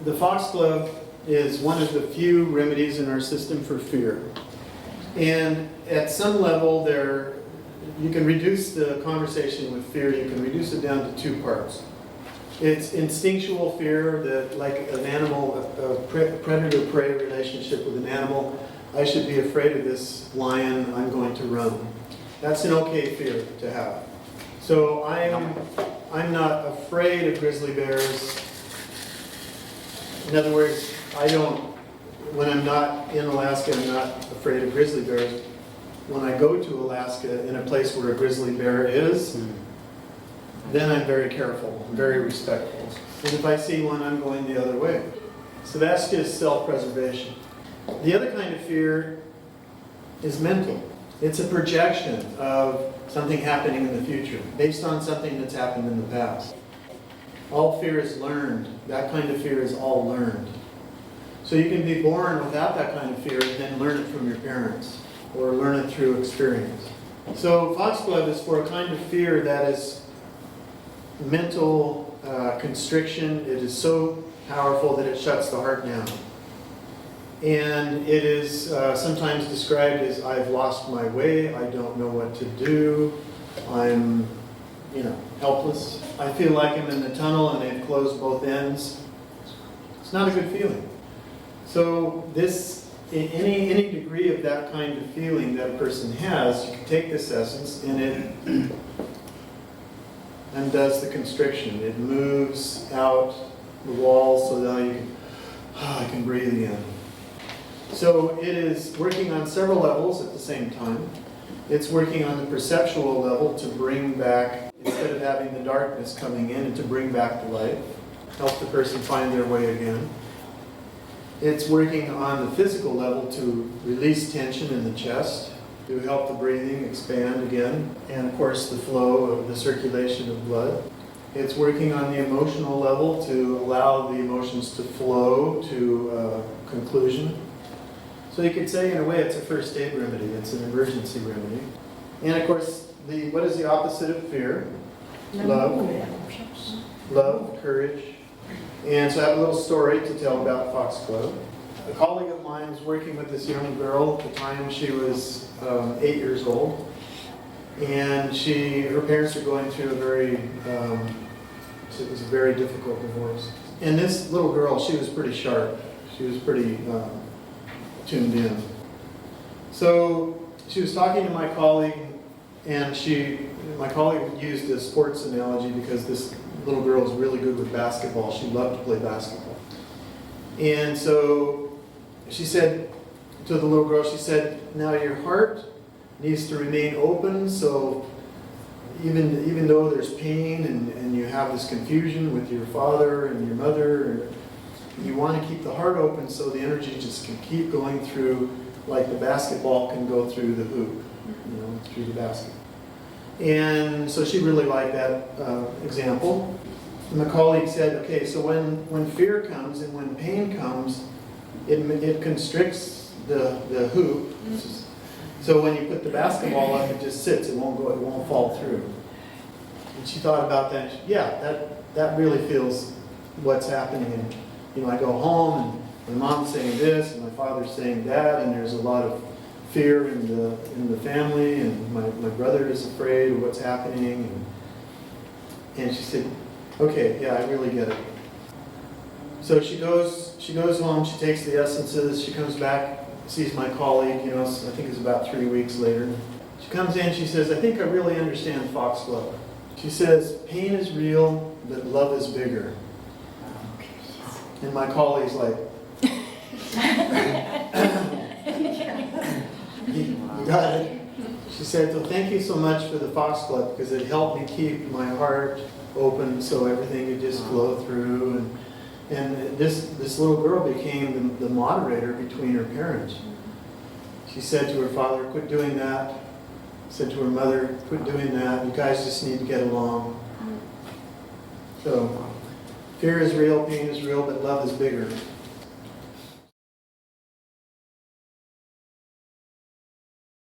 the foxglove is one of the few remedies in our system for fear. And at some level there, you can reduce the conversation with fear, you can reduce it down to two parts. It's instinctual fear that, like an animal, a predator-prey relationship with an animal, I should be afraid of this lion, I'm going to run. That's an okay fear to have. So I'm not afraid of grizzly bears. In other words, when I'm not in Alaska, I'm not afraid of grizzly bears. When I go to Alaska in a place where a grizzly bear is, then I'm very careful, I'm very respectful. And if I see one, I'm going the other way. So that's just self-preservation. The other kind of fear is mental. It's a projection of something happening in the future, based on something that's happened in the past. All fear is learned. That kind of fear is all learned. So you can be born without that kind of fear and then learn it from your parents, or learn it through experience. So foxglove is for a kind of fear that is mental constriction. It is so powerful that it shuts the heart down. And it is sometimes described as, I've lost my way, I don't know what to do, I'm, helpless. I feel like I'm in the tunnel and they've closed both ends. It's not a good feeling. So this, any degree of that kind of feeling that a person has, you can take this essence and it undoes the constriction. It moves out the walls so that I can breathe again. So it is working on several levels at the same time. It's working on the perceptual level to bring back, instead of having the darkness coming in, and to bring back the light, help the person find their way again. It's working on the physical level to release tension in the chest, to help the breathing expand again, and of course the flow of the circulation of blood. It's working on the emotional level to allow the emotions to flow to conclusion. So you could say, in a way, it's a first aid remedy. It's an emergency remedy. And of course, what is the opposite of fear? Love. Love, courage. And so I have a little story to tell about foxglove. A colleague of mine was working with this young girl at the time. She was 8 years old. And her parents were going through it was a very difficult divorce. And this little girl, she was pretty sharp. She was pretty tuned in. So she was talking to my colleague, and my colleague used a sports analogy because this little girl was really good with basketball. She loved to play basketball. And so she said to the little girl, she said, now your heart needs to remain open, so even though there's pain and you have this confusion with your father and your mother, you want to keep the heart open so the energy just can keep going through, like the basketball can go through the hoop, through the basket. And so she really liked that example. And my colleague said, okay, so when fear comes and when pain comes, it constricts the hoop. So when you put the basketball up, it just sits, it won't fall through. And she thought about that, that really feels what's happening. And I go home and my mom's saying this and my father's saying that, and there's a lot of fear in the family, and my brother is afraid of what's happening. And she said, okay, yeah, I really get it. So she goes home, she takes the essences, she comes back, sees my colleague, I think it's about 3 weeks later. She comes in, she says, I think I really understand foxglove. She says, pain is real, but love is bigger. And my colleague's like, you got it. She said, well, thank you so much for the foxglove, because it helped me keep my heart open so everything could just flow through. And this little girl became the moderator between her parents. She said to her father, quit doing that. Said to her mother, quit doing that. You guys just need to get along. So, fear is real, pain is real, but love is bigger.